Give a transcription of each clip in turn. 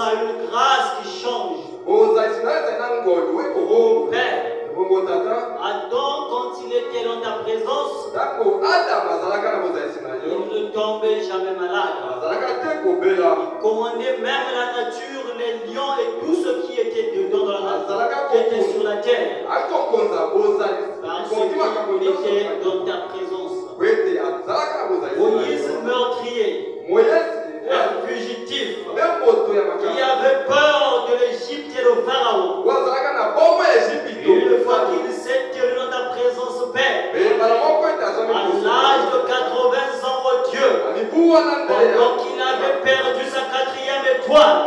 a une grâce qui change. Mon Père, Adam, quand il était dans ta présence, il ne tombait jamais malade. Il commandait même la nature, les lions et tout ce qui était dedans dans la nature, qui était sur la terre. Parce qu'il était dans ta présence. Moïse meurtrier, un fugitif, qui avait peur de l'Égypte et de Pharaon. Une fois qu'il s'est tenu dans ta présence, Père, à l'âge de 80 ans, oh Dieu, pendant qu'il avait perdu sa 4e étoile,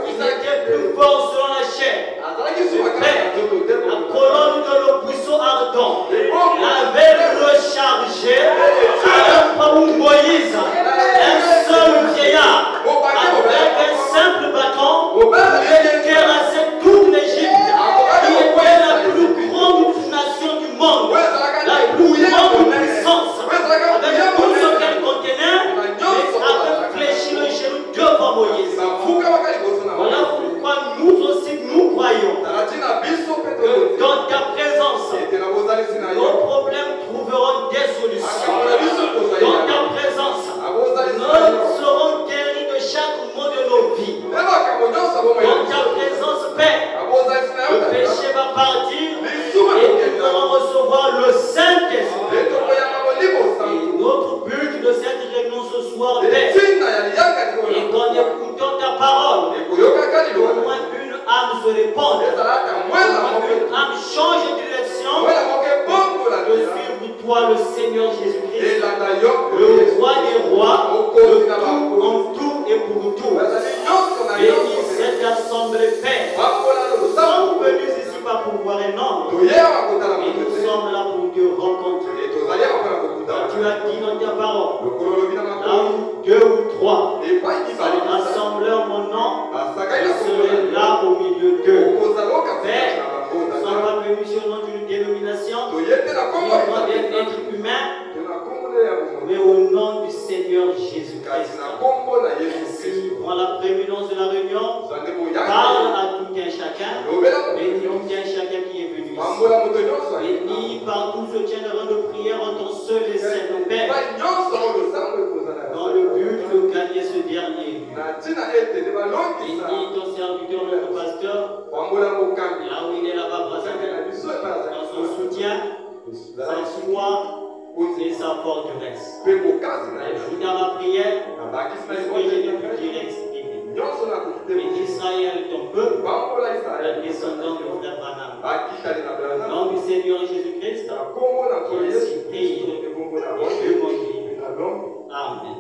il n'était plus fort selon la chair. Père, la colonne de le buisson ardent l'avait rechargé à l'endroit où Moïse, un seul vieillard, avec un simple bâton, pouvait terrasser toute l'Égypte, qui était la plus grande nation du monde, la plus grande puissance, avec tout ce qu'elle contenait, et avait fléchi le genou devant Moïse. Voilà pourquoi nous aussi nous croyons que dans ta présence, nos problèmes trouveront des solutions. Dans ta présence, nous serons guéris de chaque mot de nos vies. Dans ta présence, Père, le péché va partir et nous allons recevoir le Saint-Esprit. Et notre but de cette réunion ce soir, Père, est qu'en écoutant ta parole, au moins une âme se répande, au moins une âme change de direction, de suivre toi, le Seigneur Jésus-Christ, le roi des rois, de tout, en tout et pour tout. Bénis cette assemblée, Père. Nous sommes venus ici pas pour voir un homme, mais nous sommes là pour te rencontrer. Tu as dit dans ta parole, là où 2 ou 3 rassemblés en mon nom, je serai là au milieu d'eux. Père, nous ne sommes pas venus sur le nom d'une dénomination, ni au nom d'un être humain, mais au nom du Seigneur Jésus-Christ. Ainsi, prends la prééminence de la réunion, parle à tout un chacun, bénis tout un chacun qui est venu ici. Bénis par tout ce tien de prière en ton seul et saint Père, dans le but de gagner ce dernier lieu. Bénis ton serviteur, notre pasteur, là où il est là-bas présent, dans son soutien, sa foi et sa forteresse. Ajoute à ma prière ce que j'ai pu dire exprimer. Et d'Israël, ton peuple, la descendant de frère Branham. Au nom du Seigneur Jésus-Christ, qui ainsi prie et Dieu mon Dieu. Amen.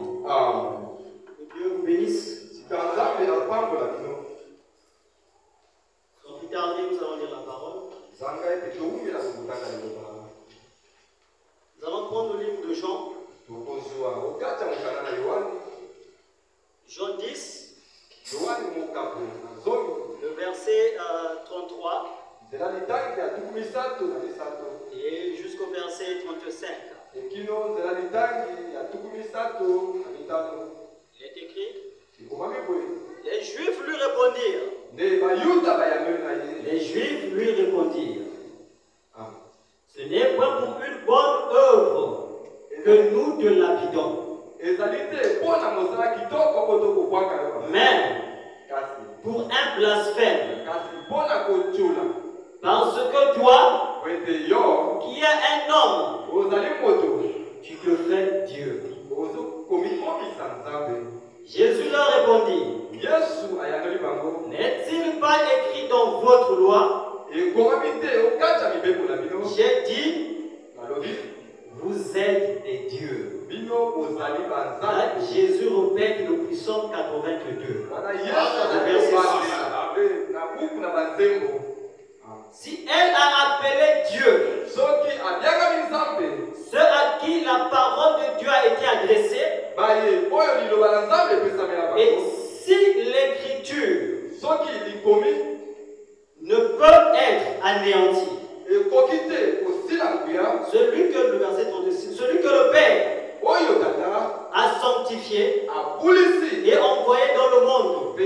Que Dieu vous bénisse. Sans plus tarder, nous allons lire la parole. Nous allons prendre le livre de Jean. Jean 10, le verset 33 et jusqu'au verset 35. Il est écrit: les Juifs lui répondirent. Les Juifs lui répondirent: ce n'est pas pour une bonne œuvre que nous te lapidons, mais pour un blasphème. Parce que toi, qui es un homme, tu te fais Dieu. Jésus leur répondit: n'est-il pas écrit dans votre loi? J'ai dit, vous êtes des dieux. Là, Jésus répète le psaume 82. Verset 6. Si elle a appelé Dieu, ceux à qui la parole de Dieu a été adressée, et si l'écriture ne peut être anéantie, celui que le verset 36, celui que le Père a sanctifié et envoyé dans le monde,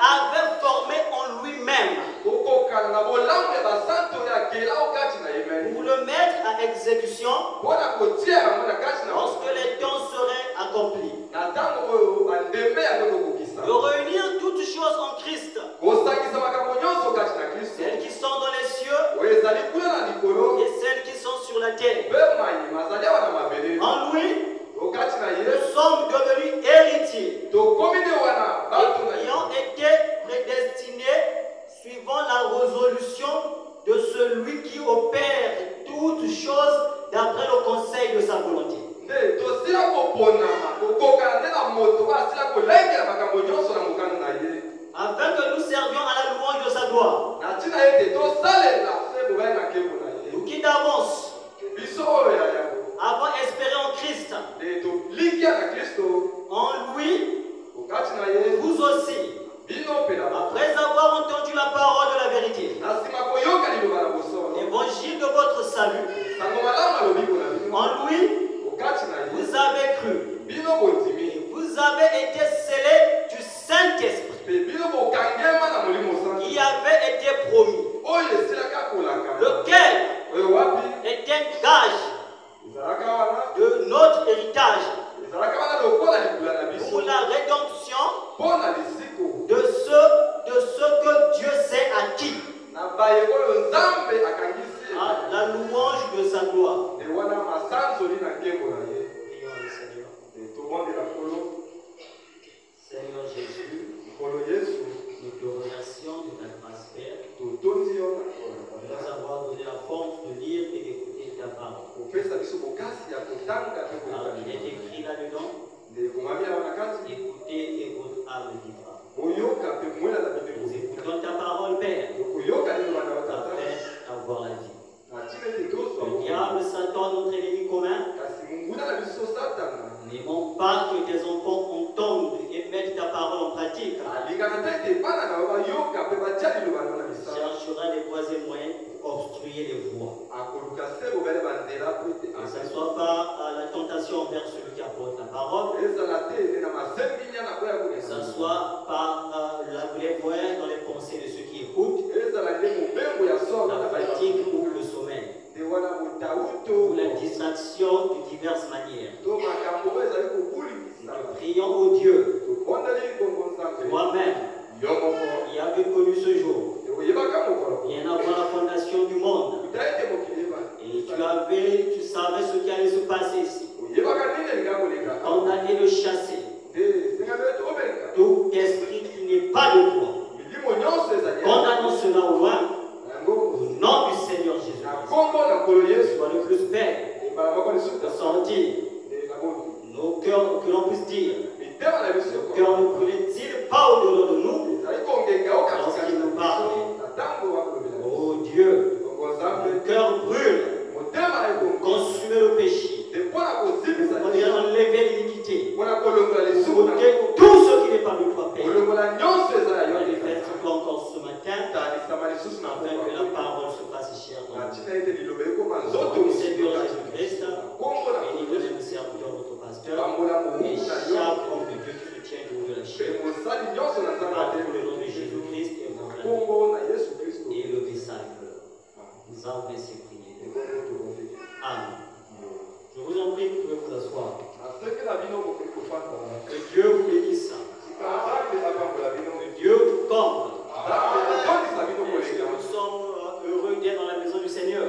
avait formé en lui-même pour le mettre à exécution lorsque les temps seraient accomplis. De réunir toutes choses en Christ, celles qui sont dans les cieux et celles qui sont sur la terre. En lui, nous sommes devenus héritiers ayant été prédestinés suivant la résolution de celui qui opère toutes choses d'après le conseil de sa volonté. Afin que nous servions à la louange de sa gloire. Nous qui d'avance avons espéré en Christ. En lui, vous aussi, après avoir entendu la parole de la vérité, l'évangile de votre salut, en lui, vous avez cru. Et vous avez été scellés du Saint-Esprit qui avait été promis, lequel est un gage de notre héritage pour la rédemption de ce que Dieu s'est acquis à la louange de sa gloire. Seigneur Jésus, nous te remercions de ta grâce, Père, de nous avoir donné la force de lire et d'écouter ta parole. Alors, il est écrit là-dedans, écoutez et votre âme vivra. Nous écoutons ta parole, Père, afin d'avoir la vie. Le diable, Satan, notre ennemi commun, n'aimons pas que tes enfants entendent et mettent ta parole en pratique. Cherchera les voies et moyens pour obstruer les voies. Que ce ne soit pas la tentation envers celui qui apporte la parole, que ce soit par les moyens dans les pensées de ceux qui écoutent, la fatigue ou le sommeil, ou la distraction de diverses manières. Nous prions au Dieu, toi-même, qui avait connu ce jour, bien avant la fondation du monde, et tu savais ce qui allait se passer ici. Condamner le chasser, tout esprit qui n'est pas de toi, condamnons cela au loin, au nom du Seigneur Jésus. Sois le plus paix, de sortir nos cœurs, que l'on puisse dire, nos cœurs ne brûlent-ils pas au-delà de nous lorsqu'il nous parle? Oh Dieu, le cœur brûle, consumer le péché, enlever l'iniquité, ôter tout ce qui n'est pas de toi, Père. Manifeste-toi encore ce matin, afin que la parole se fasse chère dans nous. Seigneur Jésus-Christ, bénis le serviteur, notre pasteur, et chaque homme de Dieu qui se tient debout de la chair, par le nom de Jésus-Christ et le disciple. Nous avons ainsi prié. Amen. Je vous en prie, vous pouvez vous asseoir. Que Dieu vous bénisse. Que Dieu vous comble. Nous sommes heureux d'être dans la maison du Seigneur.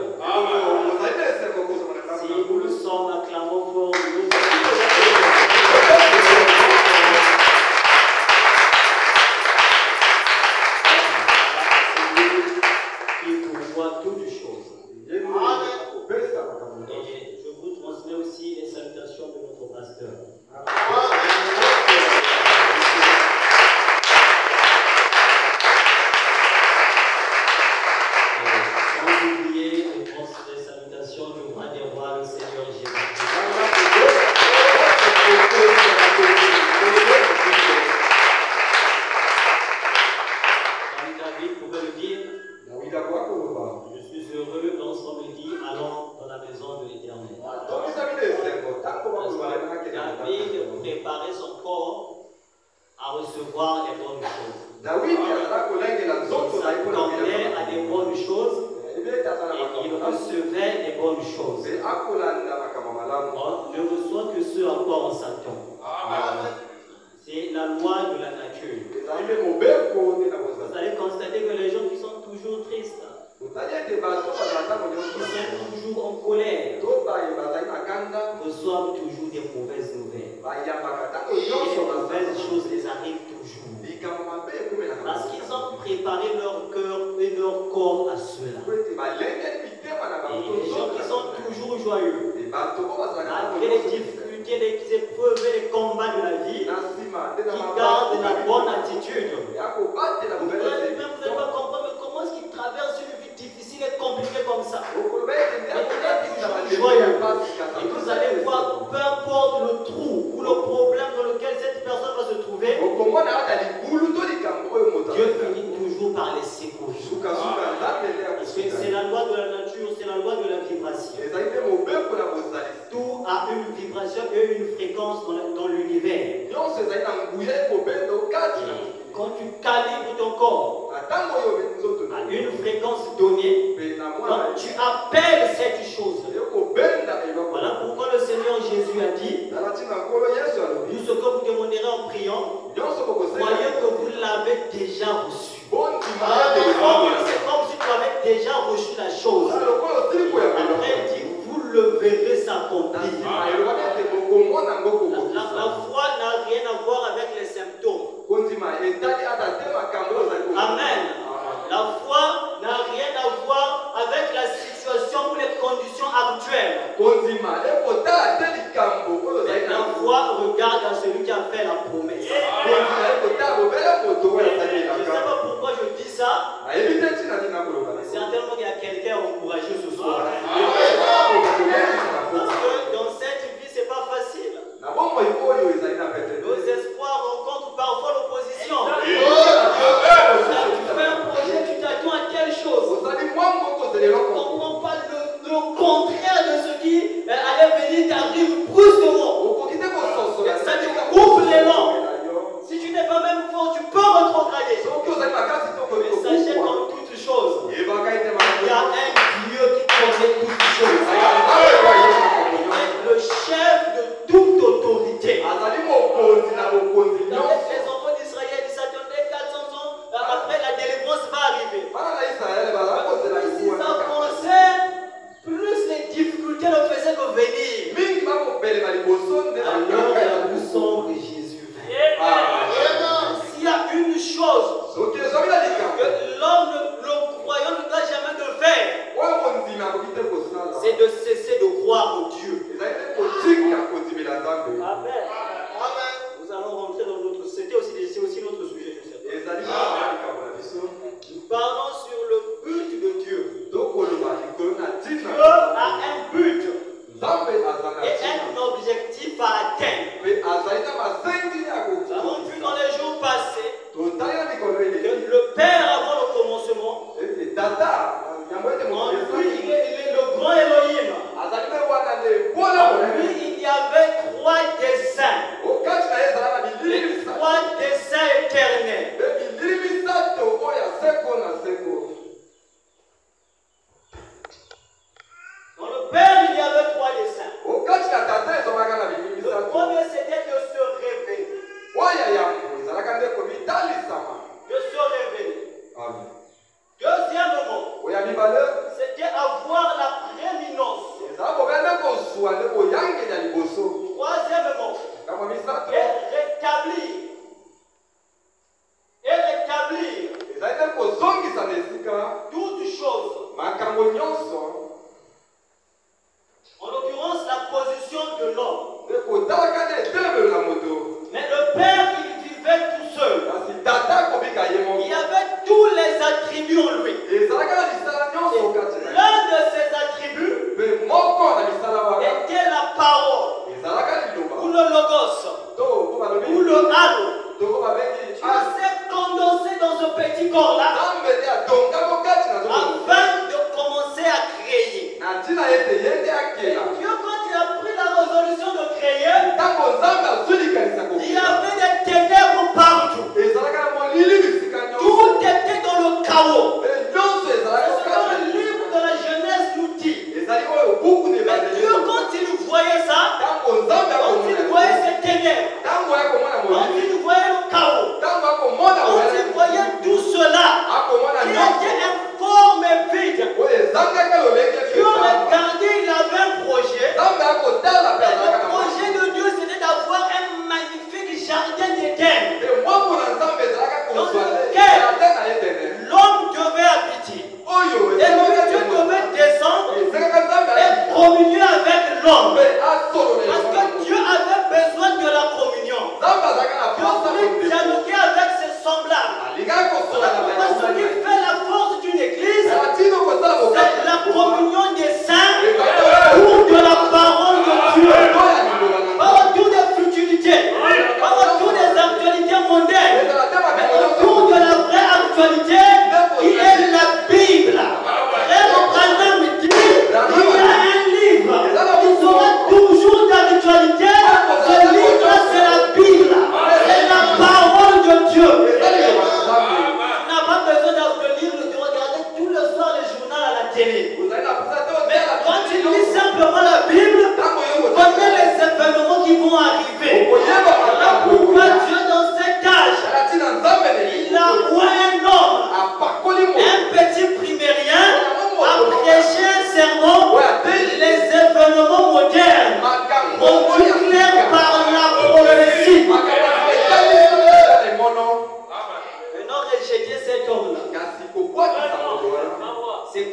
Si nous le sommes, acclamons fort. Qui pourvoit toutes choses. Et je vous transmets aussi les salutations de notre pasteur. Sans oublier les salutations du roi des rois, le Seigneur Jésus-Christ. Comme David pouvait le dire, je suis heureux lorsqu'on me dit allons dans la maison de l'Éternel. David préparait son corps à recevoir les bonnes choses. s'attendait à des bonnes choses et il recevait des bonnes choses. On ne reçoit que ce à quoi on s'attend. C'est la loi de la nature. Vous allez constater que les gens qui sont toujours tristes, qui sont toujours en colère, reçoivent toujours des mauvaises nouvelles. Et les mauvaises choses les arrivent toujours. Parce qu'ils ont préparé leur cœur et leur corps à cela. Et les gens qui sont toujours joyeux, malgré les difficultés, les épreuves et les combats de la vie, qui gardent la bonne attitude. Vous n'allez pas comprendre comment est-ce qu'ils traversent une vie difficile et compliquée comme ça. Et vous êtes toujours joyeux. Et vous allez voir, peu importe le trou ou le problème dans lequel cette personne va se trouver, Dieu finit toujours par les secourir. Parce que c'est la loi de la nature, c'est la loi de la vibration. Tout a une vibration et une fréquence dans l'univers. Quand tu calibres ton corps à une fréquence donnée, quand tu appelles cette chose. Voilà pourquoi le Seigneur Jésus a dit, tout ce que vous demanderez en priant, croyez que vous l'avez déjà reçu. C'est comme si tu avais déjà reçu la chose. Après, il dit, vous le verrez s'accomplir. La foi n'a rien à voir avec les symptômes. Amen. La foi n'a rien à voir avec la situation ou les conditions actuelles. La foi regarde à celui qui a fait la promesse. Je ne sais pas pourquoi je dis ça. Certainement qu'il y a quelqu'un encouragé ce soir. Parce que dans cette vie, ce n'est pas facile. Nos espoirs rencontrent parfois l'opposition. Tu fais un projet, tu t'attends à quelque chose. Tu ne comprends pas le contraire de ce qui allait venir t'arrive brusquement. Ça te coupe l'élan. Si tu n'es pas même fort, tu peux retrograder. Mais sachez qu'en toute chose, il y a un Dieu qui connaît toutes choses. Le chef de toute autorité. Les enfants d'Israël, ils s'attendaient 400 ans, après la délivrance va arriver. Plus ils avançaient, plus les difficultés ne faisaient que venir. Alors la plus sombre Jésus vint. S'il y a une chose que l'homme, le croyant ne doit jamais de faire, c'est de cesser de croire au Dieu. Amen. Nous allons rentrer dans notre... C'est aussi notre sujet, je sais. Nous parlons sur le but de Dieu. Dieu a un but et un objectif à atteindre. Nous avons vu dans les jours passés que le Père avant le commencement, en lui il est le grand Elohim. En lui il y avait 3 desseins. Les 3 desseins éternels. Dans le Père il y avait 3 desseins. Le premier c'était de se révéler. De se révéler. Deuxièmement, c'était avoir la prééminence. Troisièmement, et rétablir toutes choses. En l'occurrence, la position de l'homme. Mais le Père, il vivait tout seul. Il avait tous les attributs en lui. L'un de ces attributs était la parole, ou le logos, ou le halo. Tu s'est condensé dans ce petit corps-là afin de commencer à créer. Dieu, quand il a pris la résolution de créer, il y avait des ténèbres partout.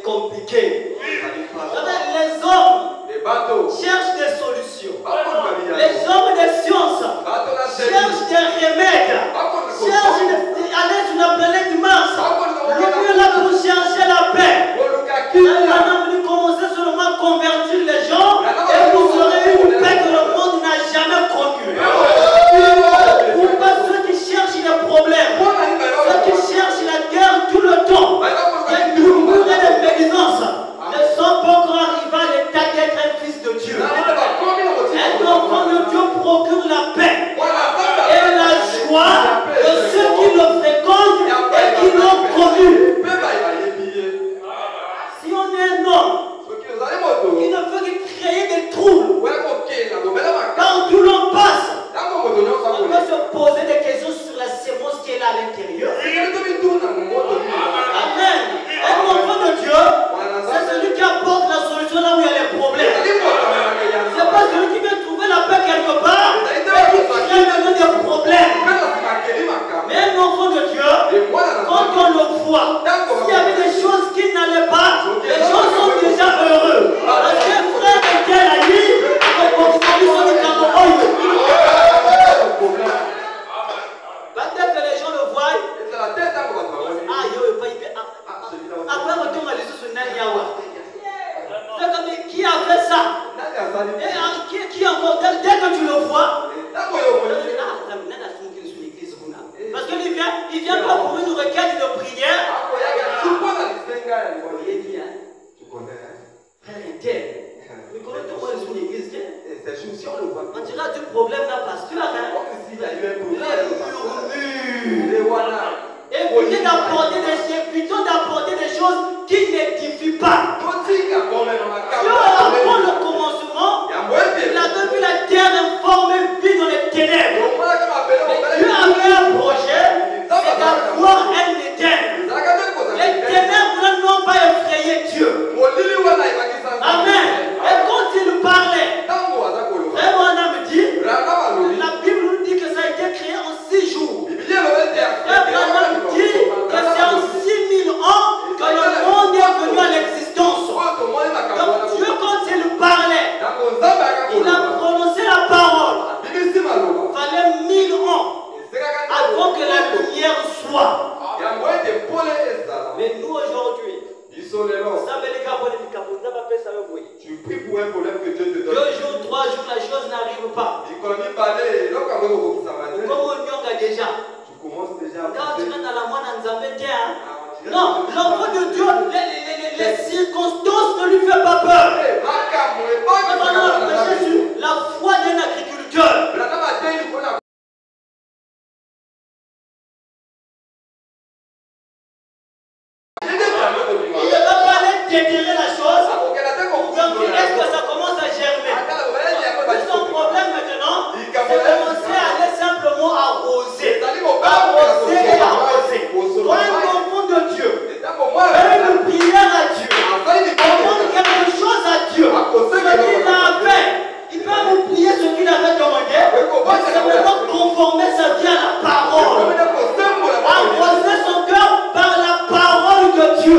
compliqué. Les hommes cherchent des solutions. Les hommes des sciences cherchent des remèdes. Cherchent d'aller sur la planète Mars. Le mieux là pour chercher la paix. Vous commencez seulement à convertir les gens et vous aurez une paix que le monde n'a jamais connue. Pourquoi ceux qui cherchent des problèmes, ceux qui cherchent la guerre tout le temps, des murmures et des médisances, ne sont pas encore arrivés à l'état d'être un fils de Dieu. Un enfant de Dieu procure la paix et la joie de ceux qui le fréquentent et qui l'ont connu. Si on est un homme qui ne veut que créer des troubles, partout l'on passe, on doit se poser des questions sur la sémence qui est là à l'intérieur. Amen. Un enfant de Dieu, c'est celui qui apporte la solution là où il y a les problèmes. Ce n'est pas celui qui vient trouver la paix quelque part et qui crée maintenant des problèmes. Mais un enfant de Dieu, quand on le voit, s'il y avait des choses qui n'allaient pas, les gens sont déjà heureux. Parce que frère était là, dès que les gens le voient, après retourne à l'issue sur Naniawa. Qui a fait ça? Qui encore? Dès que tu le vois, parce qu'il vient pas pour une requête de prière. Frère Intel, mais comment tu vois les l'église? On dira du problème là, pasteur. Évitez d'apporter des choses qui n'édifient pas. Dieu, avant le commencement, il avait vu la terre informe vie dans les ténèbres. Mais Dieu avait un projet, c'est d'avoir un Éden. Les ténèbres n'ont pas effrayé Dieu. Amen. Et quand il parlait, vraiment me dit, la Bible nous dit que ça a été créé en 6 jours. Abraham dit que c'est en 6000 ans que le monde est venu à l'existence. Donc Dieu, quand il parlait, il a prononcé la parole. Il fallait 1000 ans avant que la lumière soit. Mais nous aujourd'hui, tu pries pour un problème que Dieu te donne. 2 jours, 3 jours, la chose n'arrive pas. Comme on y déjà. Tu commences déjà. Quand tu rentres dans la moine, non, l'enfant de Dieu, les circonstances ne lui font pas peur. La foi d'un agriculteur. Il ne va pas aller déterrer la chose. Donc, est-ce que ça commence à germer? Son problème maintenant, c'est commencer à aller simplement arroser. Arroser et arroser. Toi, un enfant de Dieu, fais une prière à Dieu. Demande quelque chose à Dieu. Ce qu'il a fait, il peut nous prier ce qu'il avait demandé. Mais c'est maintenant conformer sa vie à la parole. Arroser son cœur par la parole de Dieu.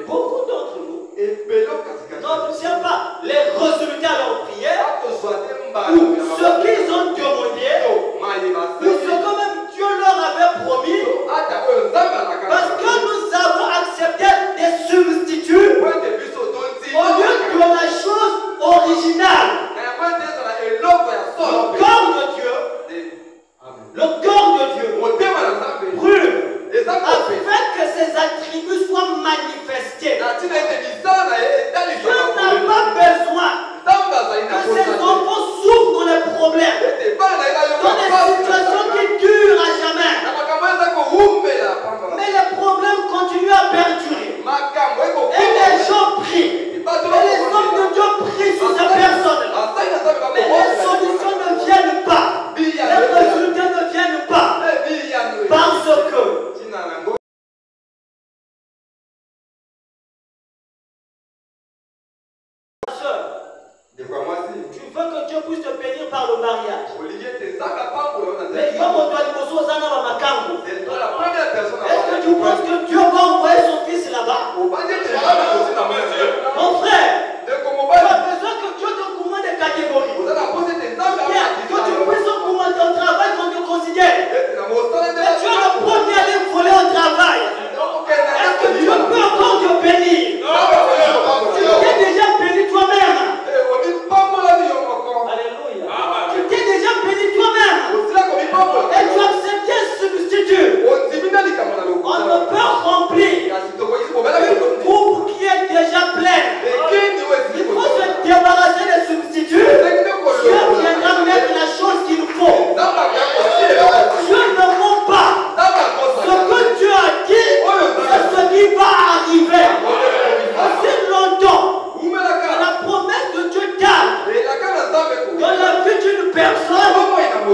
Beaucoup d'entre nous,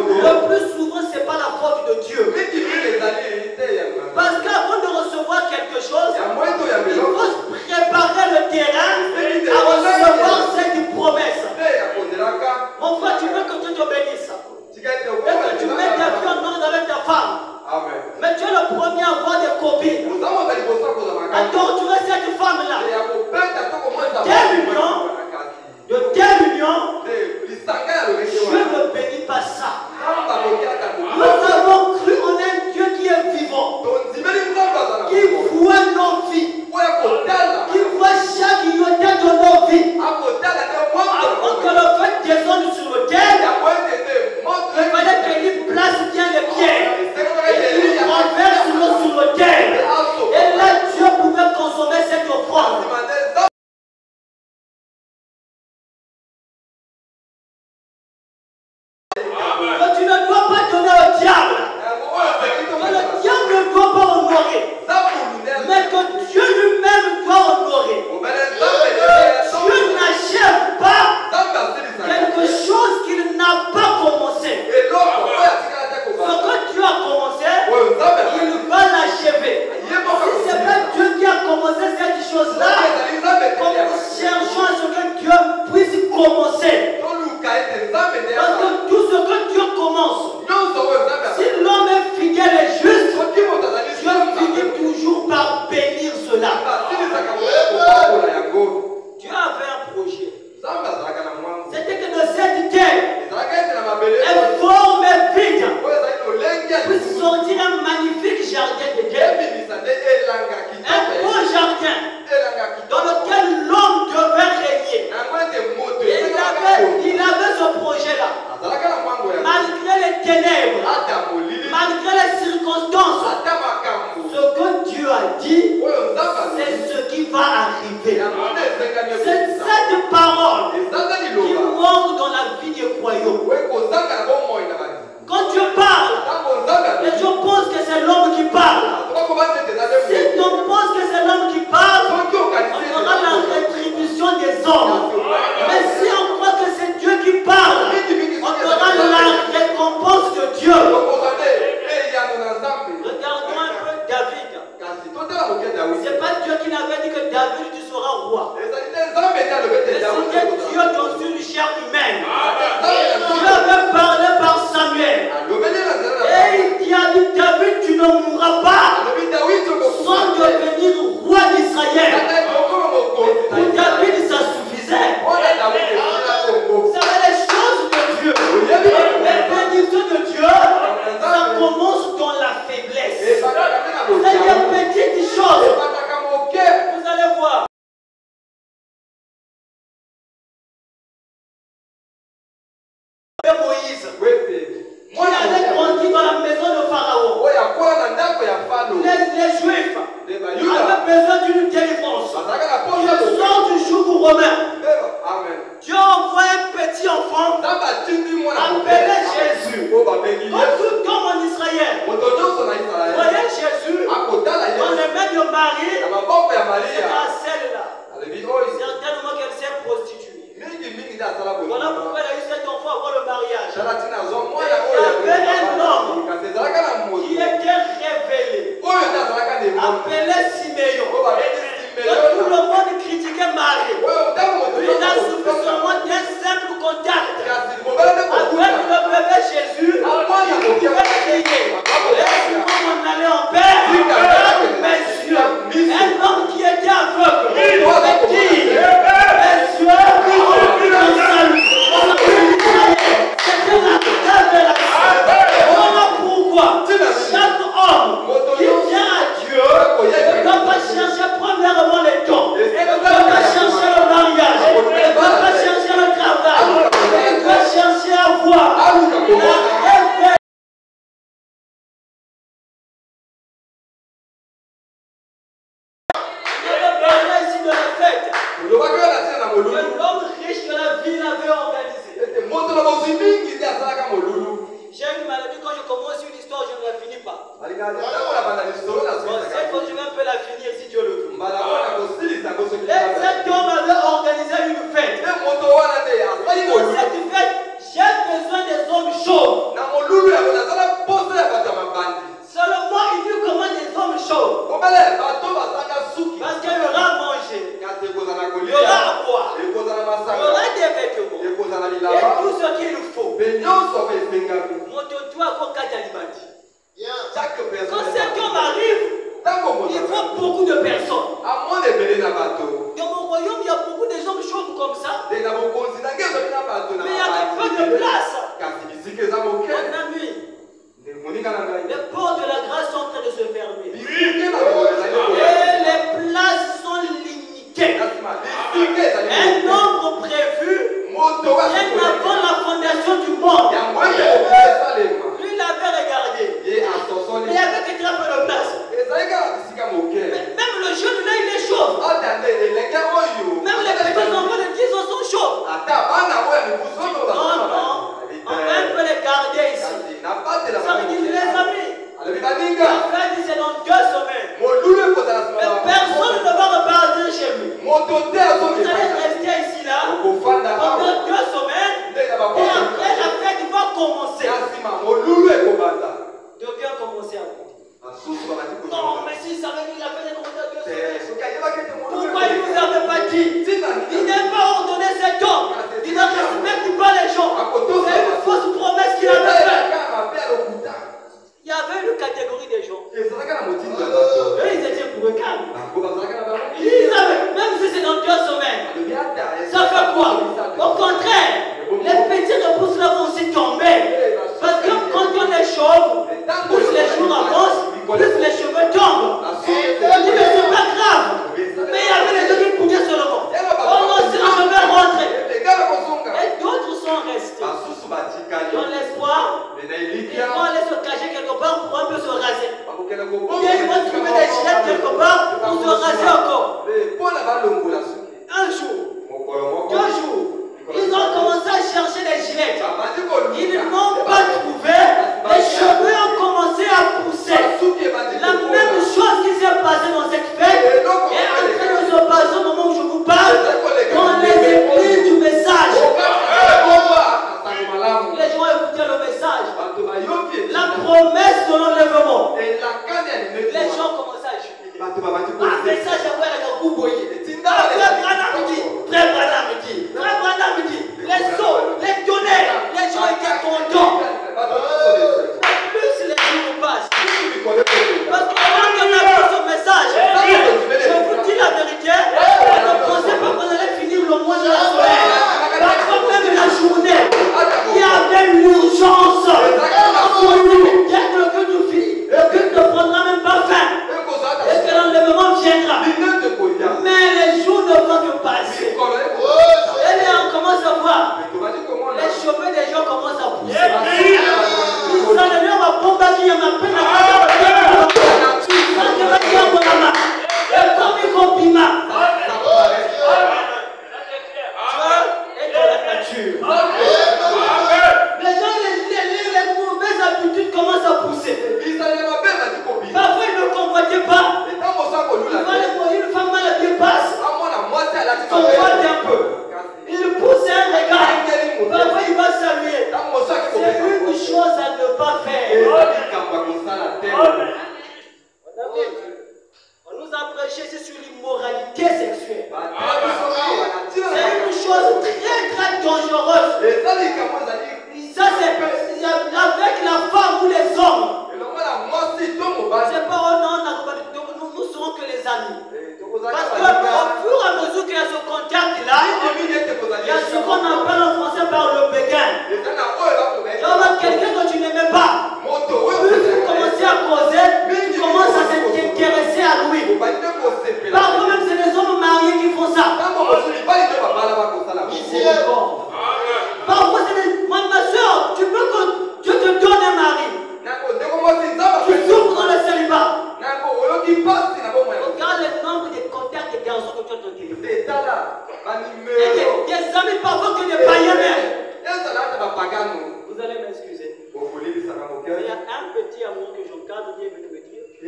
le plus souvent, ce n'est pas la faute de Dieu. Parce qu'avant de recevoir quelque chose, il faut préparer le terrain à recevoir cette promesse. Mon frère, tu veux que Dieu te bénisse. Et que tu mets ta vie en ordre avec ta femme. Mais tu es le premier à avoir des copines. À torturer cette femme-là. De telle union, Dieu ne bénit pas ça. Nous avons cru en un Dieu qui est vivant, qui voit nos vies, qui voit chaque iota de nos vies. Avant que le feu descende sur le terre, il fallait qu'il place bien les pierres et qu'il renverse l'eau sur le terre. Et là, Dieu pouvait consommer cette offrande. Que tu ne dois pas donner au diable. Que le diable ne doit pas honorer. Mais que Dieu lui-même doit honorer. Dieu n'achève pas quelque chose qu'il n'a pas commencé. Ce que Dieu a commencé, il va l'achever. Si ce n'est pas Dieu qui a commencé cette chose-là, comme nous cherchons à ce que Dieu puisse commencer. Parce que tout ce que Dieu commence, si l'homme est fidèle et juste, Dieu finit toujours par bénir cela. Dieu avait un projet. C'était que de cette terre, elle forme vide, puisse sortir un magnifique jardin de terre. Un beau jardin dans lequel l'homme devait régner. Et il avait ce projet-là. Malgré les ténèbres, malgré les circonstances, ce que Dieu a dit, c'est ce qui va arriver. C'est cette parole qui manque dans la vie des croyants. Quand Dieu parle, les gens pensent que c'est l'homme qui parle. Si on pense que c'est l'homme qui parle, on aura la rétribution des hommes. Mais si on croit que c'est Dieu qui parle, on aura la récompense de Dieu. Regardons un peu David. C'est pas Dieu qui n'avait dit que David tu seras roi. Mais c'était Dieu dans une chair humaine. Dieu avait parlé par Samuel. Et il a dit David tu ne mourras pas sans devenir roi d'Israël. Pour David ça suffisait. Vous savez les choses de Dieu. Les bénédictions de Dieu, ça commence dans la faiblesse. C'est des petites choses. Vous allez voir. Moïse, qui allait grandir dans la maison de Pharaon. Les Juifs avaient besoin d'une délivrance. Ils sortent du joug romain. Dieu envoie un petit enfant appelé Jésus. Comme en Israël. Voyez Jésus dans les mains de Marie. C'est à celle-là. Certainement qu'elle s'est prostituée. Voilà pourquoi elle a eu cet enfant avant le mariage. Il y avait un homme qui était révélé, appelé Siméon. Et tout le monde critiquait Marie. Il a suffi seulement d'un simple contact avec le bébé Jésus. Il pouvait crier. Laisse-moi m'en aller en paix. Messieurs, un homme qui était aveugle me dit, messieurs, c'était la révélation. Voilà pourquoi chaque homme qui vient à Dieu ne doit pas chercher premièrement les dons, ne doit pas chercher le mariage, ne doit pas chercher le travail, il doit chercher à voir la révélation. L'homme riche de la ville avait organisé. J'ai une maladie, quand je commence une histoire, je ne la finis pas. Cette fois, je vais un peu la finir si Dieu le veut. Cet homme avait organisé une fête. Dans cette fête, j'ai besoin des hommes chauds. bien ils vont trouver des gilettes quelque part pour se raser encore. Un jour, 2 jours, ils ont commencé à chercher des gilettes. Ils n'ont pas trouvé. Les cheveux ont commencé à pousser. La même chose qui s'est passée dans cette fête est en train de se passer au moment où je vous parle dans les églises du message. Les gens écoutaient le message. La promesse de l'enlèvement. Les gens commençaient à jubiler. Un message après la Gouboye. Frère Branham dit, les sauts, les tonnerres, les gens étaient contents. Plus les jours passent, parce qu'on a vu ce message. Je vous dis la vérité, ne pensez pas qu'on allait finir le mois de la semaine. Parfois même la journée, il y avait l'urgence. Dès que le culte finit, le culte ne prendra même pas fin. Et que l'enlèvement viendra. Mais les jours ne vont que passer. Et là, on commence à voir. Les cheveux des gens commencent à pousser. Ils sont allés à ma pompe à qui m'a peine à et comme il compliment. Et dans la nature. Les gens, les mauvaises habitudes commencent à pousser. Parfois, ils ne convoitaient pas. Une femme mal habillée passe. Il convoite un peu. Il pousse un regard. Parfois, il va saluer. C'est une chose à ne pas faire. On nous a prêché sur l'immoralité sexuelle. C'est une chose très très dangereuse. Ça c'est avec la femme ou les hommes. C'est pas nous serons que les amis. Parce qu'au fur et à mesure qu'il y a ce contact là, il y a ce qu'on appelle en français par le béguin. Tu vois quelqu'un que tu n'aimais pas. Plus vous commencez à causer, tu commences à s'intéresser à lui. Parfois même c'est les hommes mariés qui font ça. Parfois c'est des... Ma soeur, tu veux que Dieu te donne un mari. Tu souffres dans le célibat. Regarde le nombre de contacts des garçons que tu as dans ton téléphone. Et des amis parfois que des païens même. Vous allez m'excuser. Il y a un petit amour que j'encadre qui est venu me dire. Je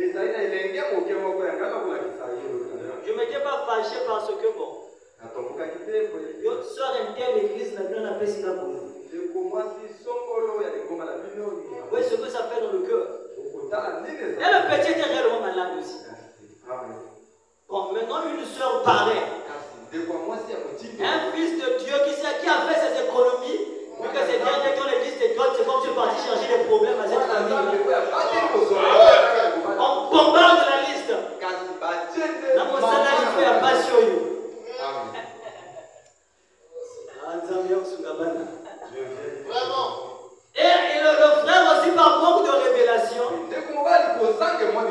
ne m'étais pas fâché parce que bon. Votre soeur était à l'église, la grande appelle Sinaboula. Oui, ce que ça fait dans le cœur. Et le petit était réellement malade aussi. Bon, maintenant une soeur pareille. Un fils de Dieu qui a fait ses économies. Vu que c'est bien que dans l'église de God, c'est comme si je parti chercher des problèmes à cette famille. On bombarde la liste. Dans mon salaire, il fait la passion. Et le frère aussi, par manque de révélation,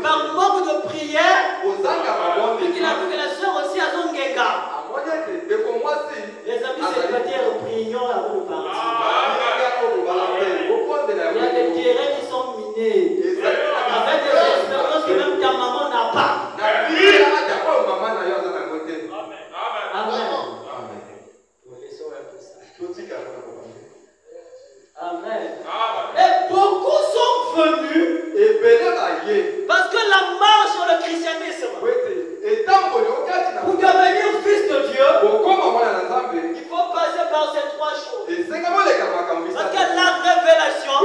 par manque de prière, vu qu'il a vu que la soeur aussi a son genga. Les amis célibataires, prions avant de partir. Il y a des terrains qui sont minés avec des expériences que même ta maman n'a pas. Amen. Amen. Et beaucoup sont venus parce que la marche sur le christianisme, pour devenir fils de Dieu, il faut passer par ces 3 choses. Parce que la révélation,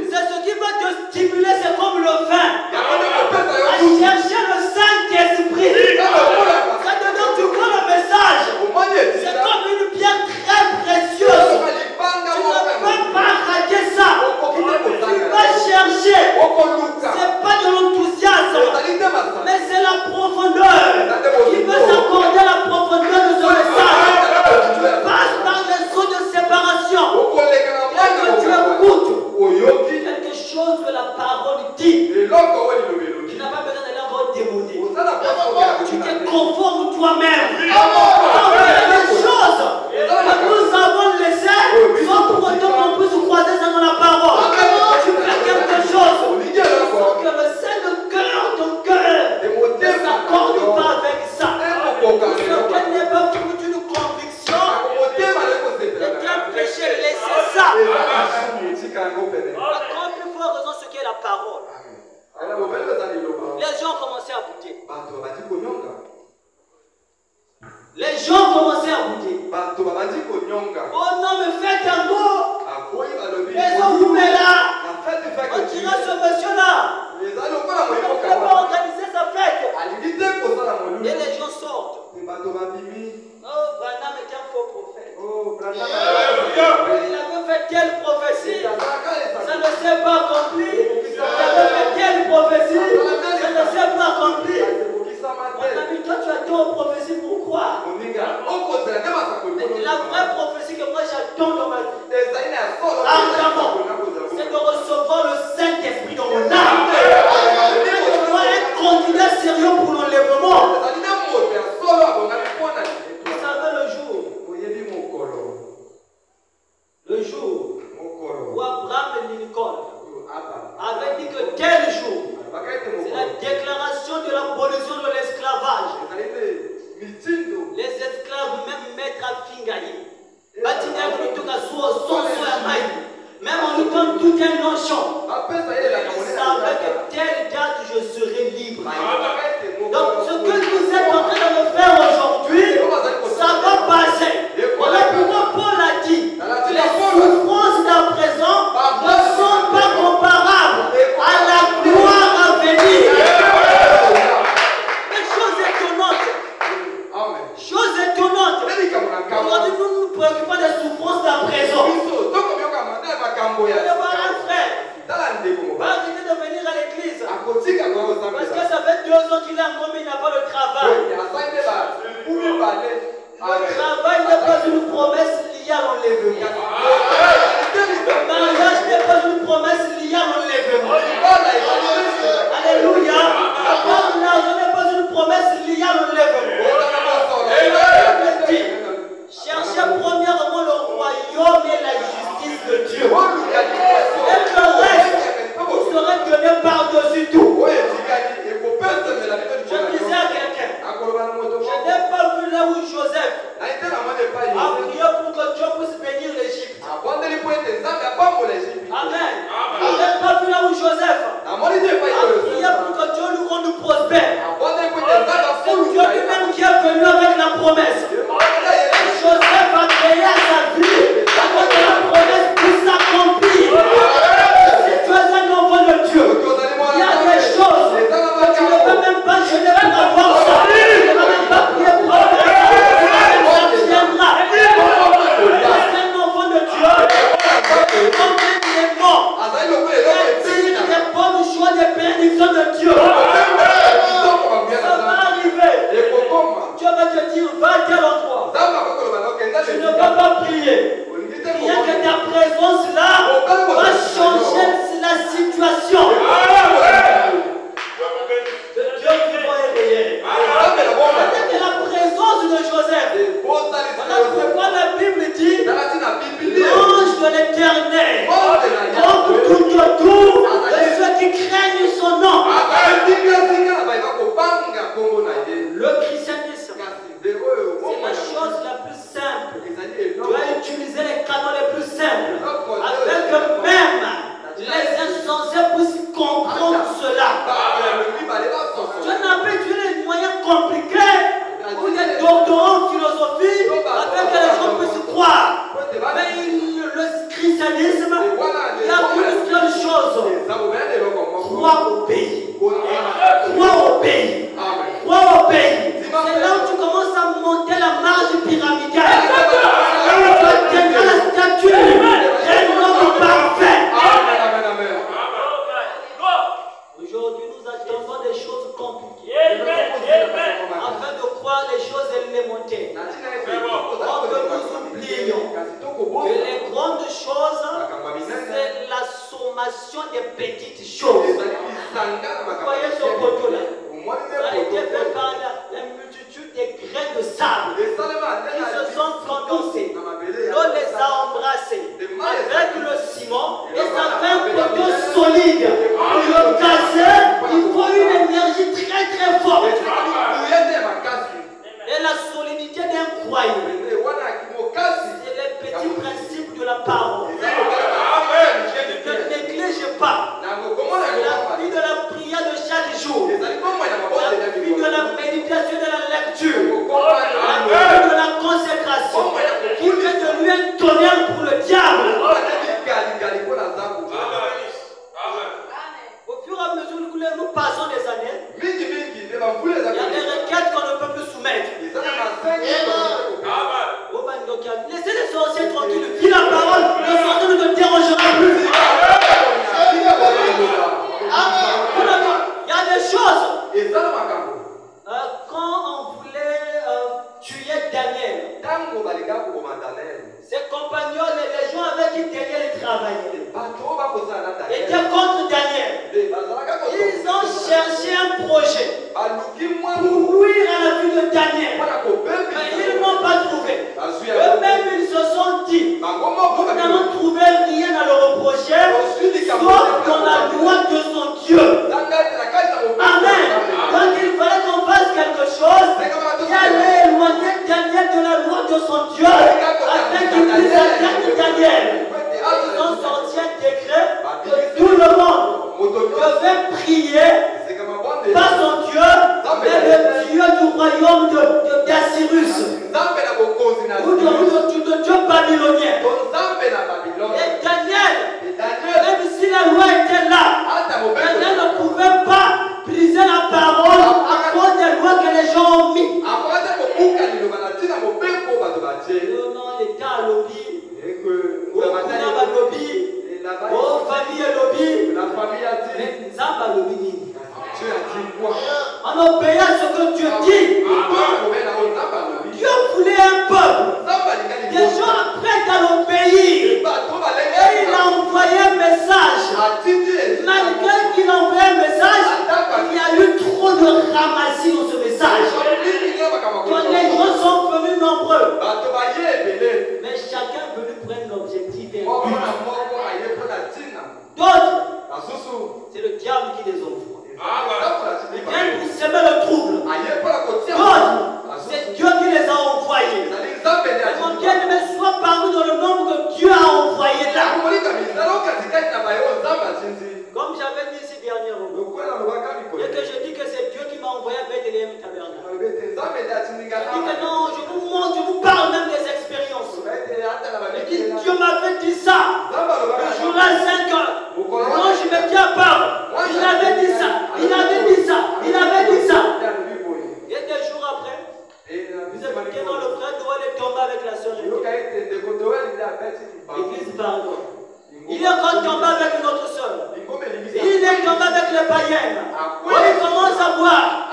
c'est ce qui va te stimuler, c'est comme le vin. À chercher le Saint-Esprit. Ça te donne du coup le message. C'est comme une pierre très précieuse. Tu ne peux pas rater ça. Tu vas chercher. C'est pas de l'enthousiasme, mais c'est la profondeur. Qui veut s'accorder la profondeur de ce message. Tu passes par les eaux de séparation. Et que tu écoutes quelque chose que la parole dit. Tu n'as pas besoin d'aller encore démoder. Tu te conformes toi-même. Les choses que nous avons laissées, sans pour autant qu'on puisse croiser ça dans la parole. Tu fais quelque chose. Il faut que le Saint Oh non, mais faites un go. Les hommes vous met là. On dira ce monsieur-là. Il ne peut pas organiser sa fête. Et les gens sortent. Oh, Branham est un faux prophète. Il avait fait quelle prophétie? Ça ne s'est pas accompli. Il avait fait quelle prophétie? Ça ne s'est pas accompli. Mon ami, toi tu attends aux prophéties, pourquoi? La vraie prophétie que moi j'attends dans ma vie, c'est de recevoir le Saint-Esprit dans mon âme. Je dois être candidat sérieux pour l'enlèvement. Vous savez le jour où Abraham et Lincoln avait dit que quel jour? C'est la déclaration de l'abolition de l'esclavage. Les esclaves, même maîtres à Fingaï, même en lui donne tout un enchant. Il savait que telle date je serai libre. Donc ce que vous êtes en train de me faire aujourd'hui, ça va passer. Voilà pourquoi Paul a dit que les souffrances d'à présent ne sont pas comparables à la gloire à venir. Mais chose étonnante. Chose étonnante. Aujourd'hui, nous nous préoccupons des souffrances d'à présent. Il y a un frère. Va arrêter de venir à l'église. Parce que ça fait 2 ans qu'il est en Gombe, il n'a pas de travail. Le travail n'est pas une promesse liée à l'enlèvement. Le mariage n'est pas une promesse liée à l'enlèvement. Alléluia. Avoir l'argent n'est pas une promesse liée à l'enlèvement. Cherchez premièrement le royaume et la justice de Dieu. Et le reste, vous serez donné par-dessus tout. Je disais à quelqu'un, je n'ai pas vu là où Joseph a prié pour que Dieu puisse bénir l'Égypte. Amen. Je n'ai pas vu là où Joseph a prié pour que Dieu nous rende prospère. C'est Dieu lui-même qui est venu avec la promesse. Joseph a créé à sa vie afin que la promesse puisse s'accomplir. Si tu es un enfant de Dieu, il y a des choses que tu ne peux même pas jeter pour avoir ça. Tu ne peux même pas prier pour avoir ça. Ça viendra. Parce qu'un enfant de Dieu, comme il est mort, il y a des bonnes choix des bénédictions de Dieu. Ça va arriver. Dieu va te dire, va à tel endroit. Tu ne vas pas prier. Rien que ta présence là va changer la situation. Dieu vivant et réel. Avec la présence de Joseph. Voilà pourquoi la Bible dit l'ange de l'Éternel campe tout autour de ceux qui craignent son nom. Le christianisme, c'est la chose la plus simple. Tu dois utiliser les canaux les plus simples afin que même les insensés puissent comprendre cela. Tu n'as pas utilisé les moyens compliqués ou des doctorants en philosophie afin que les gens puissent croire. Mais le christianisme, il y a qu'une seule chose. Croire au pays. Croire au pays. Croire au pays. C'est là où tu commences à monter la marge pyramidale. C'est là où tu atteindras la statue d'un homme parfait. Aujourd'hui, nous attendons des choses compliquées afin de croire les choses élémentaires. Or que nous oublions que les grandes choses, c'est la sommation des petites choses. Vous voyez ce poteau-là? Ça a été fait par la multitude des grains de sable qui se sont condensés. L'eau les a embrassés avec le ciment et ça fait un poteau solide. Pour le casser, il faut une énergie très très forte. Et la solidité d'un croyant, c'est les petits principes de la parole. Ne néglige pas. La vie de la prière de chaque jour. La vie de la méditation de la lecture. La vie de la consécration. étaient contre Daniel. Ils ont cherché un projet pour nuire à la vie de Daniel. Mais ils n'ont pas trouvé. Eux-mêmes, ils se sont dit, nous n'allons trouver rien à le reprocher, sauf dans la loi de son Dieu. Amen. Donc il fallait qu'on fasse quelque chose qui allait éloigner Daniel de la loi de son Dieu, afin qu'il puisse atteindre Daniel. Ils ont sorti un décret que tout le monde devait prier pas son Dieu, mais le Dieu du royaume d'Assyrus, ou de Dieu babylonien. Et Daniel, même si la loi était là, Daniel ne pouvait pas briser la parole à cause des lois que les gens ont mis. Non, l'État a lobby, a lobby, famille a lobby, mais Zamba a lobby. En obéissant à ce que Dieu dit, Dieu voulait un peuple, des gens prêts à l'obéir. Et il a envoyé un message. Malgré qu'il a envoyé un message, il y a eu trop de ramassis dans ce message. Quand les gens sont venus nombreux, mais chacun est venu prendre l'objectif. D'autres, c'est le diable qui les envoie. Ils viennent pour semer le trouble. D'autres, c'est Dieu qui les a envoyés. Et mon bien-aimé, soit parmi dans le nombre que Dieu a envoyé là. Comme j'avais dit ici dernièrement, et que je dis que c'est Dieu qui m'a envoyé à Bethléem Tabernacle. Je dis que non, je vous parle même des expériences. Je dis, Dieu m'avait dit ça. Le jour-là, 5 heures. Non, je me tiens à part. Il avait dit ça. Il avait dit ça. Il avait dit ça. Et des jours après, vous écoutez dans le frère Noël est tombé avec la sœur. L'église parle. Il est encore tombé avec une autre sœur. Il est tombé avec les païennes. Il commence à boire.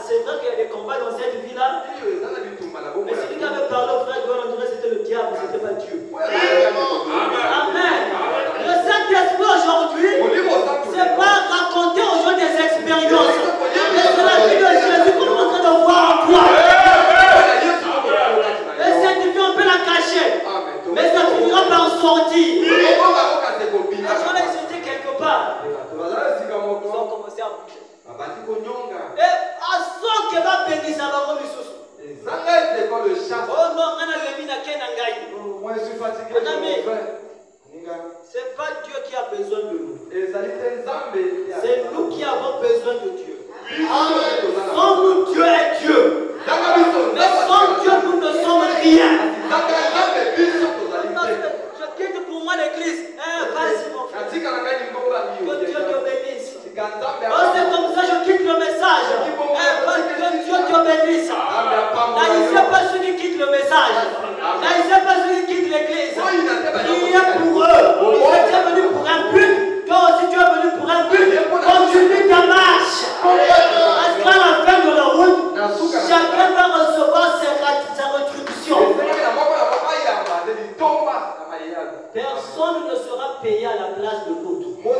C'est vrai qu'il y a des combats dans cette vie-là. Mais celui qui avait parlé au frère Noël, on dirait que c'était le diable, ce n'était pas Dieu. Amen. Le Saint-Esprit aujourd'hui, ce n'est pas raconter aux gens des expériences. Mais c'est la vie de Jésus qu'on est en train de voir en toi. Le Saint-Esprit, on peut la cacher. Mais ça finira par sortir. Quand ils étaient quelque part, ils ont commencé à bouger. Et à son que va bénir ça va comme les sous. Oh non, moi je suis fatigué. Mon ami, c'est pas Dieu qui a besoin de nous. C'est nous qui avons besoin de Dieu. Sans nous, Dieu est Dieu. Mais sans Dieu, nous ne sommes rien. Je quitte pour moi l'église. Vas-y mon frère. Que Dieu te bénisse. Oh, c'est comme ça je quitte le message. Que Dieu te bénisse. Là, il ne sait pas ceux qui quittent le message. Là, il ne sait pas ceux qui quittent l'église. Priez pour eux. Si tu es venu pour un but, toi aussi tu es venu pour un but. Continue ta marche. Parce qu'à la fin de la route, chacun va recevoir sa rétribution. Personne ne sera payé à la place de l'autre. On te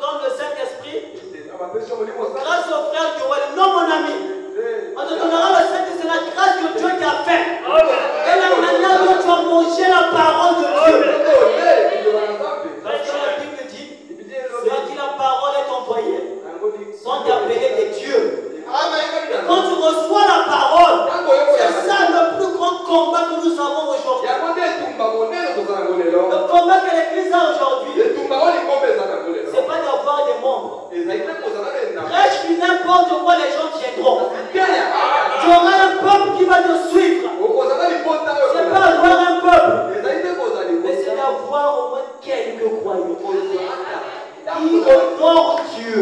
donne le Saint-Esprit. Grâce au frère Joël, non mon ami. On te donnera le Saint-Esprit, c'est la grâce que Dieu t'a fait. Et la manière dont tu as mangé la parole de Dieu. Parce que la Bible dit, ceux à qui la parole est envoyée sont appelés des dieux. Et quand tu reçois la parole, c'est ça le plus grand combat que nous avons aujourd'hui. Le combat que l'Église a aujourd'hui, c'est pas d'avoir des membres. Prêche puis n'importe quoi, les gens viendront. Tu auras un peuple qui va te suivre. C'est pas avoir un peuple, mais c'est d'avoir au moins quelques croyants qui honorent Dieu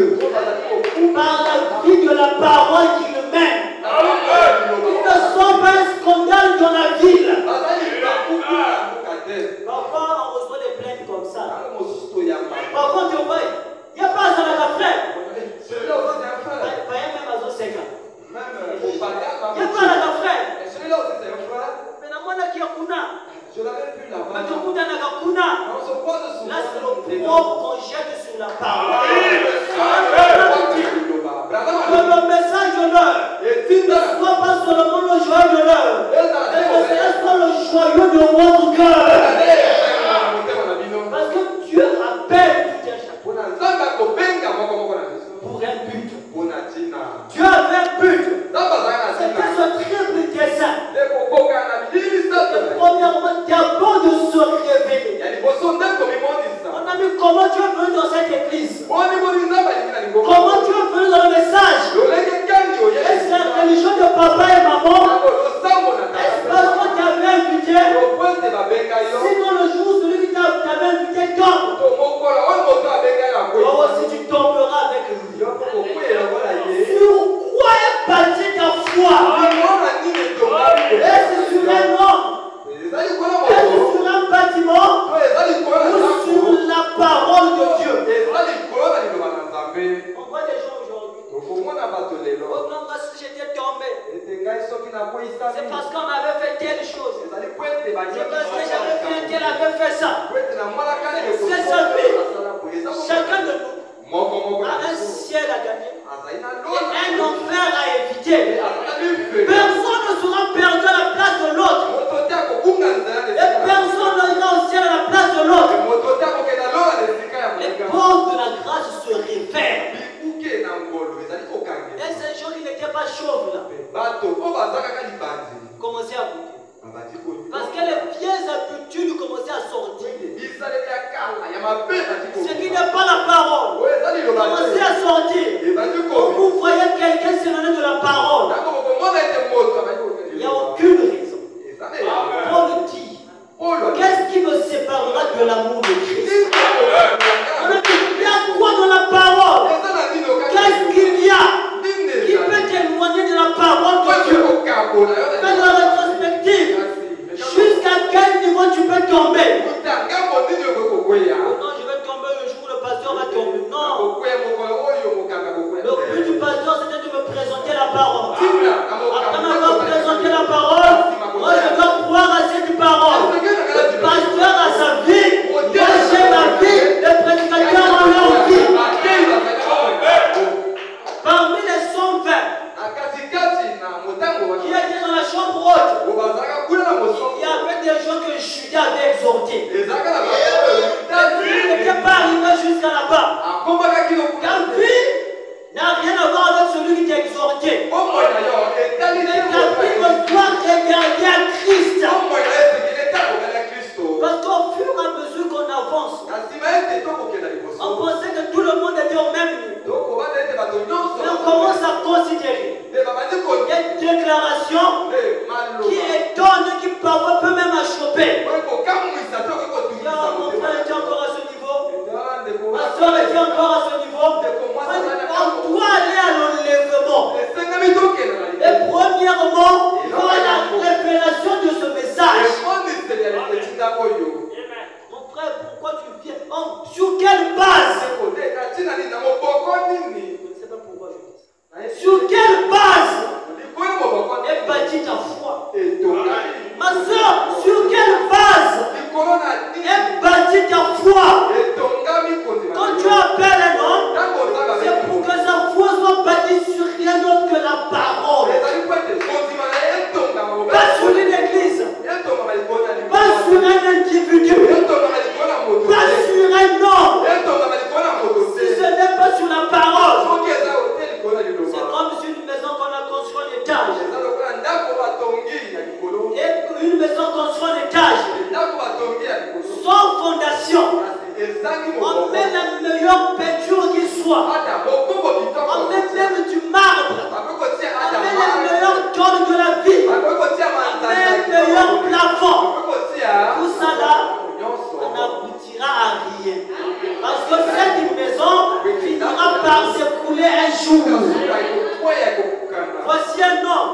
par la vie de la parole qu'ils mènent. Ils ne sont pas un scandale dans la ville. Parfois on reçoit des plaintes comme ça. Parfois tu vois, il n'y a pas ça dans la frère. Pas même à 5 ans. Il n'y a pas là ta frère. Mais dans moi là qui a kuna. Mais tu as comment tu es venu dans cette église? Comment tu es venu dans le message? Est-ce la religion de papa et maman? Est-ce parce qu'on t'avait invité? Sinon le jour où celui qui t'avait invité tombe. Oh, si tu tomberas avec lui. Sur quoi est bâtie ta foi? Est-ce sur un homme? Est-ce sur un bâtiment? Ou sur la parole de Dieu? On voit des gens aujourd'hui. Oh non, moi si j'étais tombé, c'est parce qu'on avait fait telle chose. C'est parce que j'avais fait qu'elle avait fait ça. C'est sa vie. Chacun de nous a un ciel à gagner et un enfer à éviter. Personne ne sera perdu à la place de l'autre. Et personne n'ira au ciel à la place de l'autre. Les portes de la grâce se révèrent. Et ces gens qui n'étaient pas chauves là commençaient à bouger. Parce que les vieilles habitudes commençaient à sortir. Ce qui n'est pas la parole commençait à sortir. Quand vous voyez quelqu'un s'éloigner de la parole, il n'y a aucune raison. Paul dit, qu'est-ce qui me séparera de l'amour de Christ? On a dit, il y a quoi dans la parole? Qu'est-ce qu'il y a qui peut t'éloigner de la parole de Dieu? Fais la rétrospective. Jusqu'à quel niveau tu peux tomber? Oh non, je vais tomber le jour où le pasteur va tomber. Non. Le but du pasteur, c'était de me présenter la parole. Après m'avoir présenté la parole, moi je dois croire à cette parole. Le pasteur a sa vie, moi j'ai ma vie, les prédicateurs ont leur vie. Parmi les 120 qui étaient dans la chambre haute, il y avait des gens que Judas avait exhortés. Ils n'étaient pas arrivés jusqu'à là-bas. Ta vie n'a rien à voir avec celui qui t'a exhorté. Mais ta vie doit regarder à Christ. Parce qu'au fur et à mesure qu'on avance, on pensait que tout le monde était au même niveau. Mais on commence à considérer des déclarations qui étonnent, qui parfois peut même achoper. Mon frère était encore à ce niveau. Ma soeur était encore à ce niveau. On doit aller à l'enlèvement. Et premièrement, il faut la révélation de ce message. Mon frère, pourquoi tu viens? Sur quelle base? Je ne sais pas pourquoi je dis ça. Sur quelle base est bâtie ta foi? Ma soeur, sur quelle base est bâtie ta foi? Quand tu appelles un homme, c'est pour que sa foi soit bâtie sur rien d'autre que la parole. Pas sur une église, pas sur un individu, pas sur un homme. Si ce n'est pas sur la parole, c'est comme sur une maison qu'on a construit un étage. Et une maison construite un étage sans fondation. On met la meilleure peinture qui soit. On met même du marbre. On met les meilleurs tôles de la vie. On met le meilleur plafond. Tout ça là, on n'aboutira à rien. Parce que cette maison finira par s'écrouler un jour. Voici un homme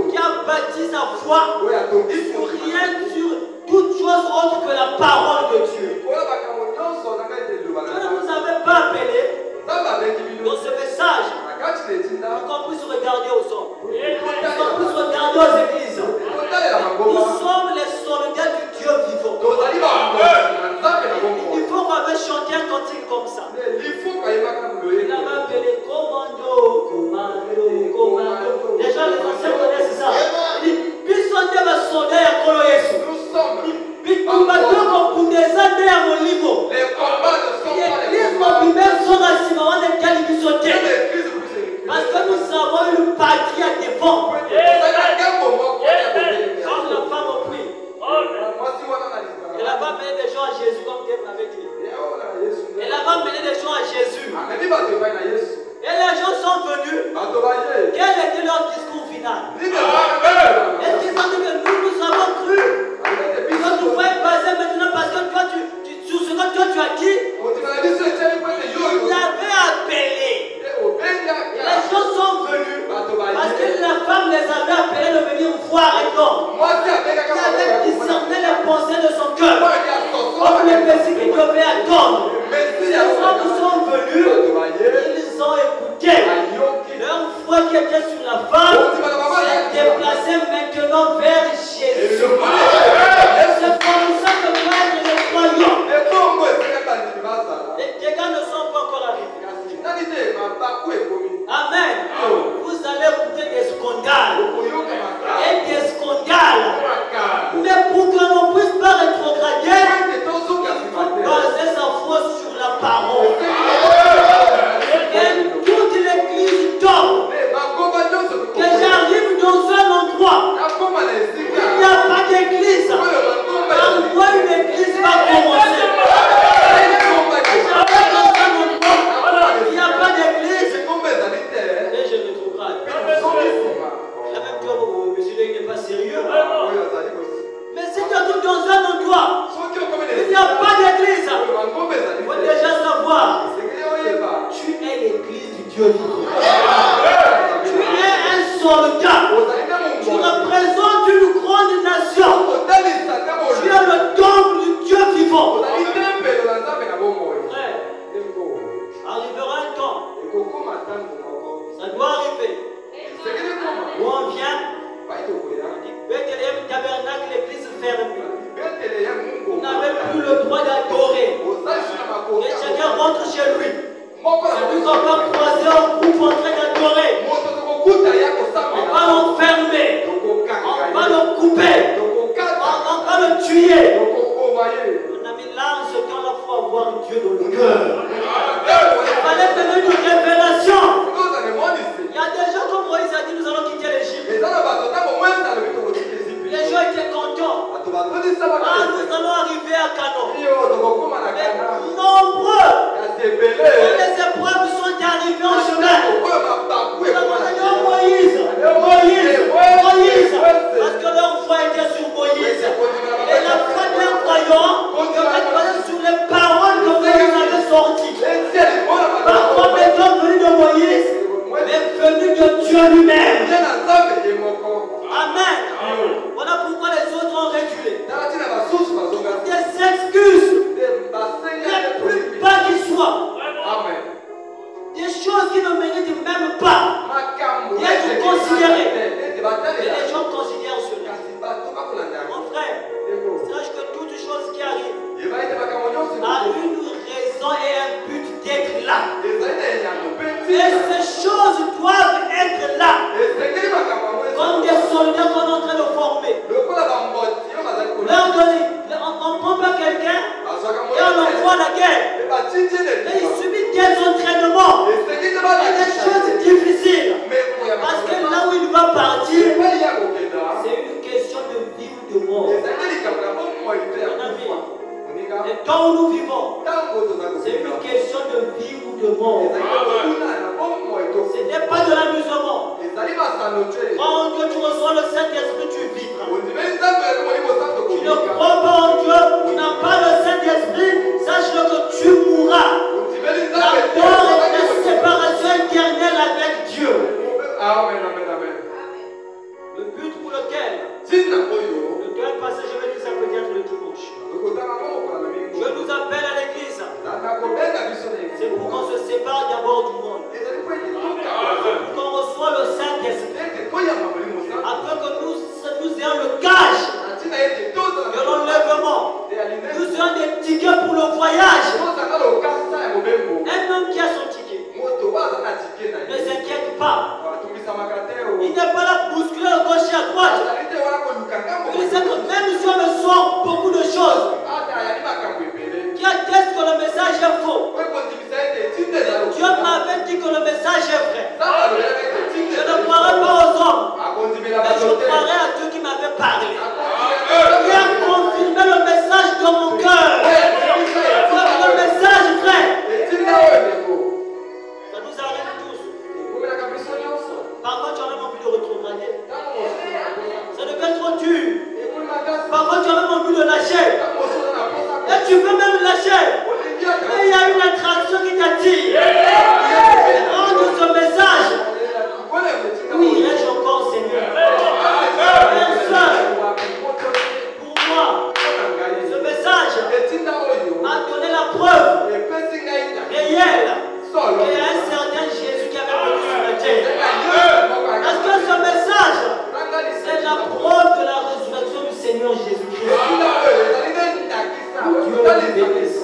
qui a bâti sa foi sur rien, sur toute chose autre que la parole de Dieu. Dieu ne nous avait pas appelés dans ce message pour qu'on puisse regarder aux hommes, pour qu'on puisse regarder aux églises. Nous sommes les soldats du Dieu vivant. Il faut qu'on avait chanté un cantique comme ça. Il avait appelé commando, commando, commando. Les gens, les anciens connaissent ça. Il dit, puissons des le Messie qui devait attendre. Quand ils sont venus, ils ont écouté. Leur foi qui était sur la femme s'est déplacée maintenant vers Jésus. C'est comme ça que doivent être les croyants. Les dégâts ne sont pas encore arrivés. Amen. Vous allez écouter des scandales. Et des scandales. Mais pour que l'on ne puisse pas rétrograder, il faut baser sa foi sur la parole. Et toute l'église tombe. Que j'arrive dans un endroit où il n'y a pas d'église. Par moi, une église va commencer. J'arrive dans un endroit où il n'y a pas d'église. Et je rétrograde. La même chose, monsieur, il n'est pas sérieux. Mais si tu es tout dans un endroit où il n'y a pas d'église, il faut déjà savoir. Tu es l'église du Dieu vivant. Tu es un soldat. Tu représentes une grande nation. Tu es le temple du Dieu vivant. Frère, arrivera un temps. Ça doit arriver. Où on vient, Bethléem, tabernacle, l'église fermée. On n'avait plus le droit d'adorer. Et chacun rentre chez lui. Celui qu'on va croiser en groupe en train d'adorer. On va l'enfermer. On va le couper. On va le tuer. Mon ami, là, ce temps-là, il faut avoir Dieu dans le cœur. Il fallait donner une révélation. Il y a des gens comme Moïse a dit, nous allons quitter l'Égypte. Les gens étaient contents. Nous allons arriver à Canaan. Mais nombreux, quand les épreuves sont arrivées en chemin, nous avons dit Moïse, parce que leur foi était sur Moïse. Et la foi d'un croyant devrait être sur les paroles que vous avez sorties. Pas comme étant venu de Moïse, mais venu de Dieu lui-même. Amen. Voilà pourquoi les autres ont reculé. Des excuses, les plus bas qui soient. Des choses qui ne méritent même pas d'être considérées. Et les gens considèrent cela. Mon frère, sache que toute chose qui arrive a une raison et un but d'être là. Et ces choses doivent être là. Comme des soldats qu'on est en train de former. Leur donner, on ne prend pas quelqu'un et on envoie la guerre. Et il subit des entraînements et des choses difficiles. Parce que là où il va partir, c'est une question de vie ou de mort. Et quand nous vivons, c'est une question de vie ou de mort. Ce n'est pas de l'amusement. Quand Dieu tu reçois le Saint-Esprit, tu vivras. Tu ne crois pas en Dieu, tu n'as pas le Saint-Esprit, sache-le que tu mourras. La mort est la séparation éternelle avec Dieu. Le but pour lequel le dernier passage, je vais dire ça peut-être le dimanche. Je nous appelle à l'église. C'est pour qu'on se sépare d'abord du monde. Pour qu'on reçoive le Saint-Esprit. Afin que nous ayons le gage de l'enlèvement. Nous ayons des tickets pour le voyage. Un homme qui a son ticket ne s'inquiète pas. Il n'est pas là pour bousculer à gauche et à droite. Il sait que même si on me sort beaucoup de choses qui attestent que le message est faux, Dieu m'avait dit que le message est vrai. Je ne croirai pas aux hommes, mais je croirai à Dieu qui m'avait parlé. Il a confirmé le message dans mon cœur. Le message vrai. Ça nous arrive tous. Parfois tu as même envie de rétrograder. Ça devient trop dur. Parfois tu as même envie de lâcher. Et tu veux même lâcher. Mais il y a une attraction qui t'attire. Rends ce message. Oui, irai-je encore, Seigneur. Pour moi, ce message te bénisse.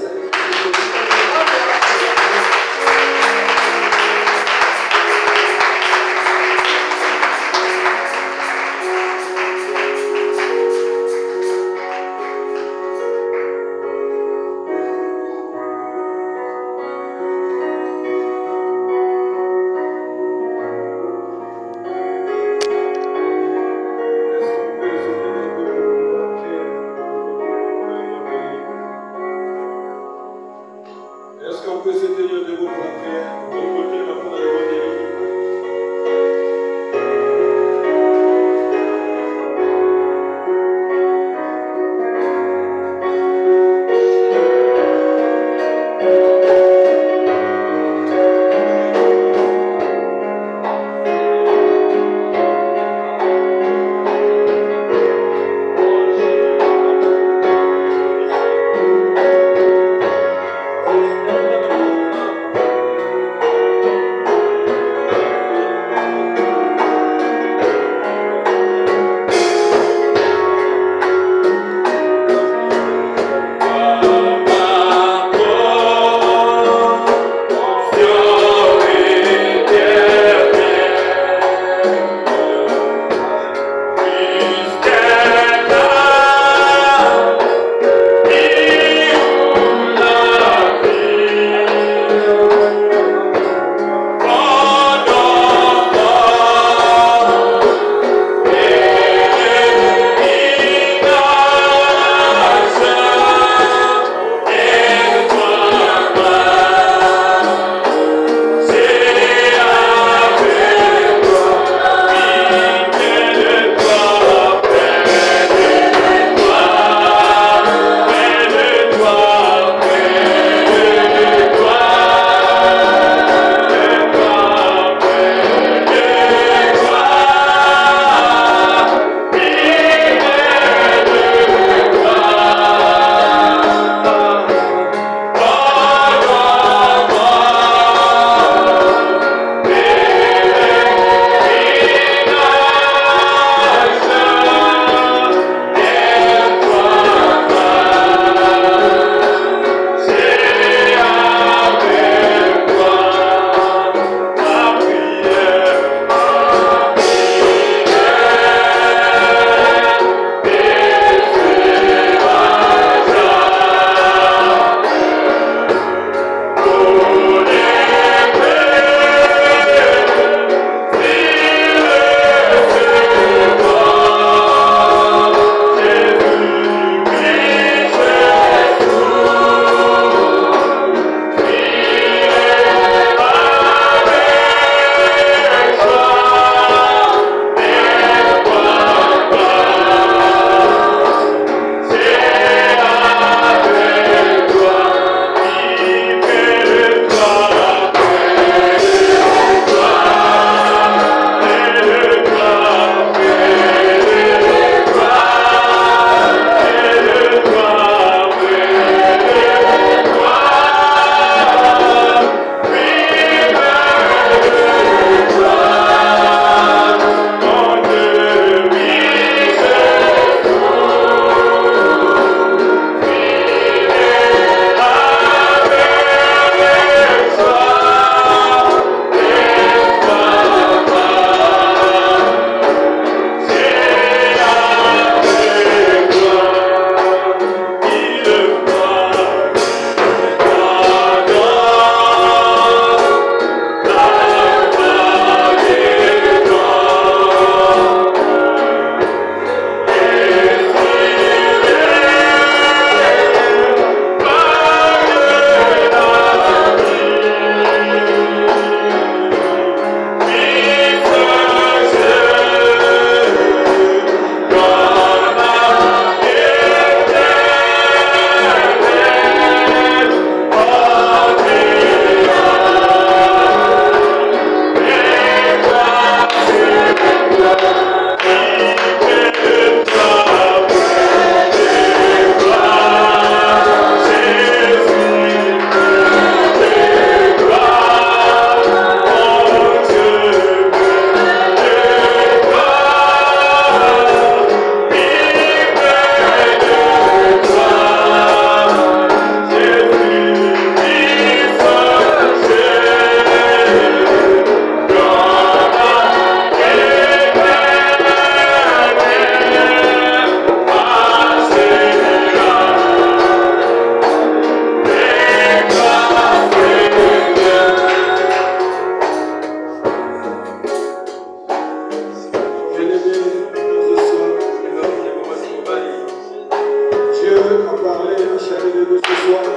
toi.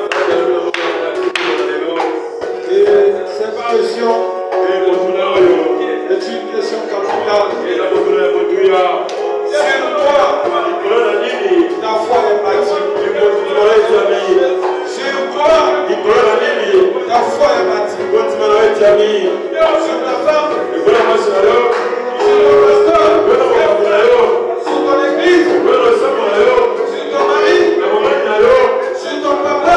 Et séparation est une question capitale. Sur toi, ta foi est bâtie. Sur toi, ta foi est bâtie. Sur ta femme, sur ton pasteur, sur ton église, sur ton mari, sur ton papa,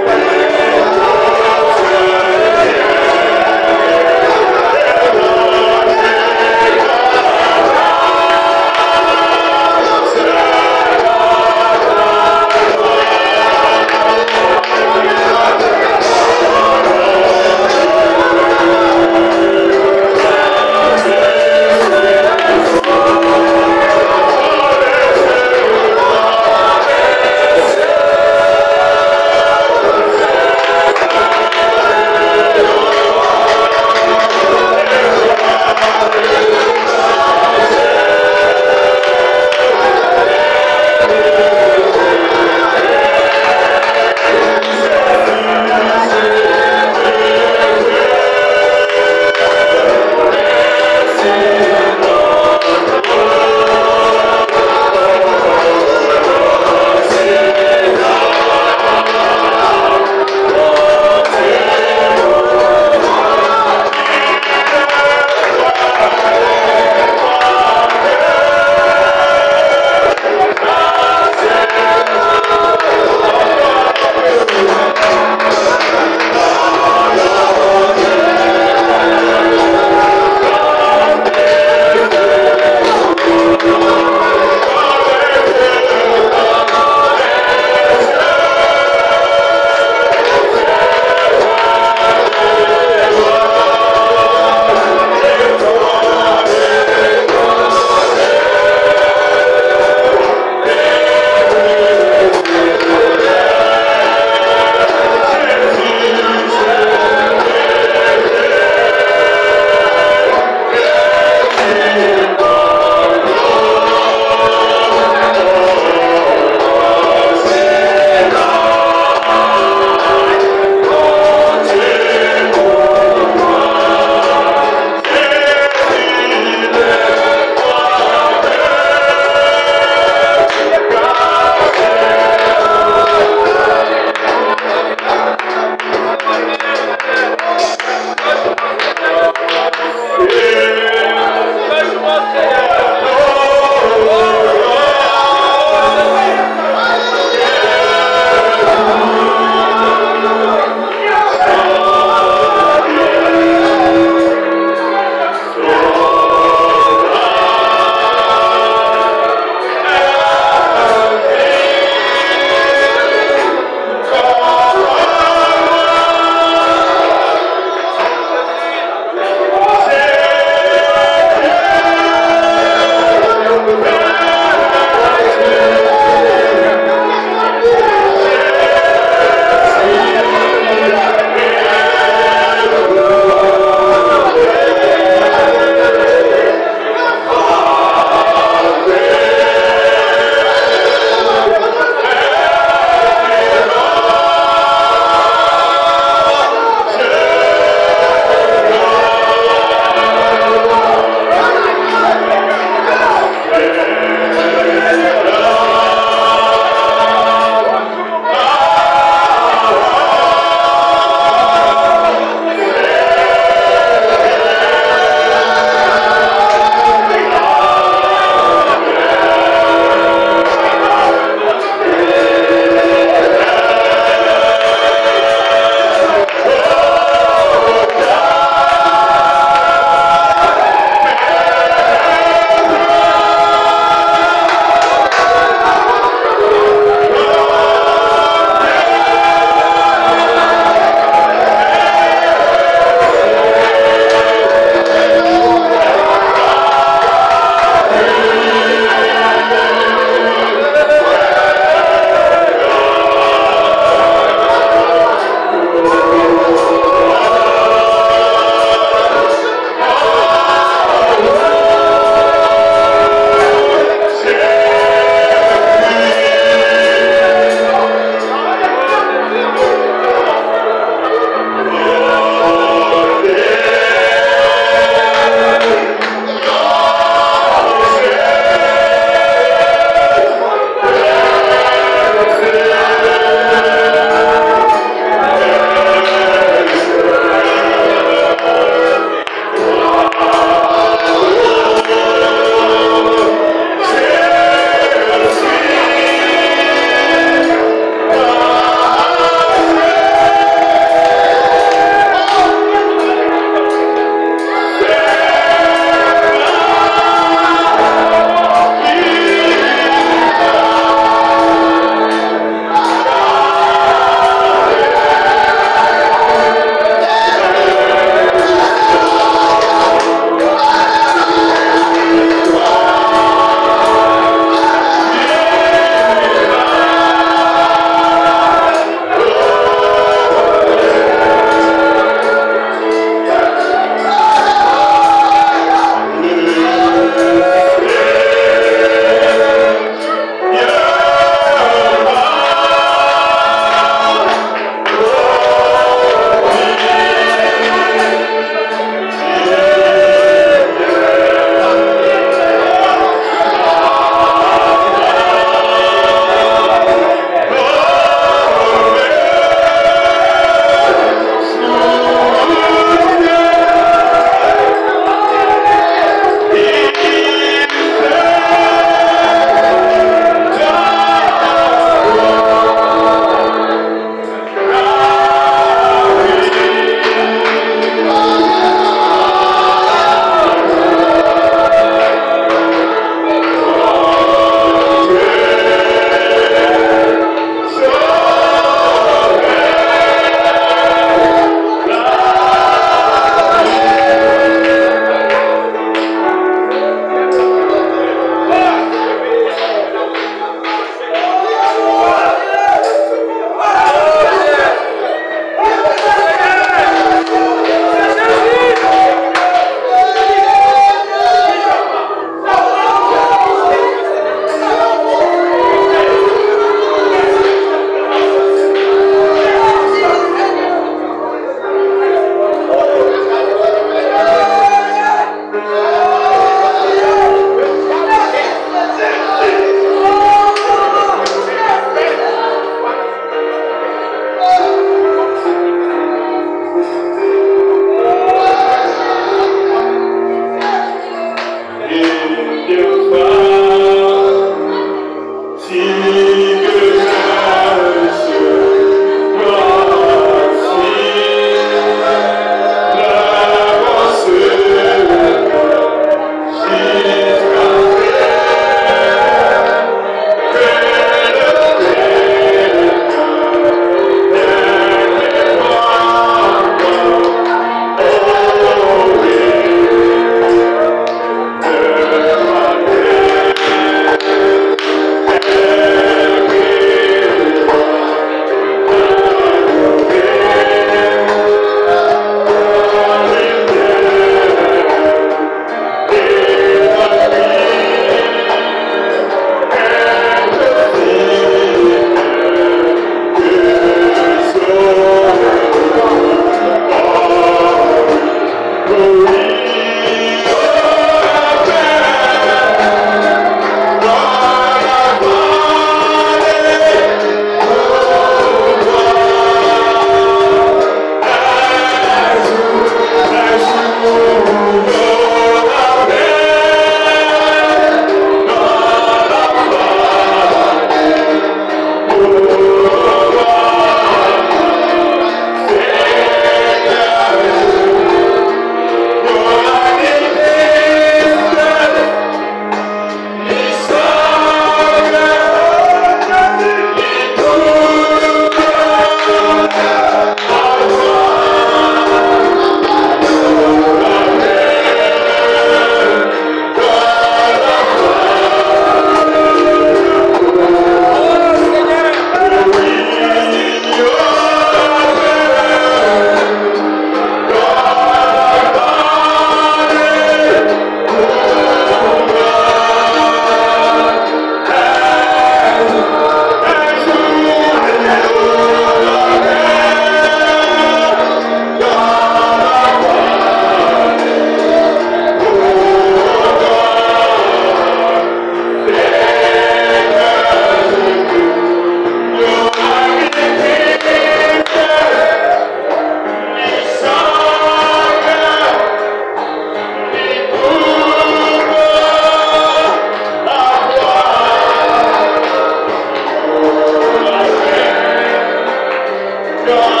Amen.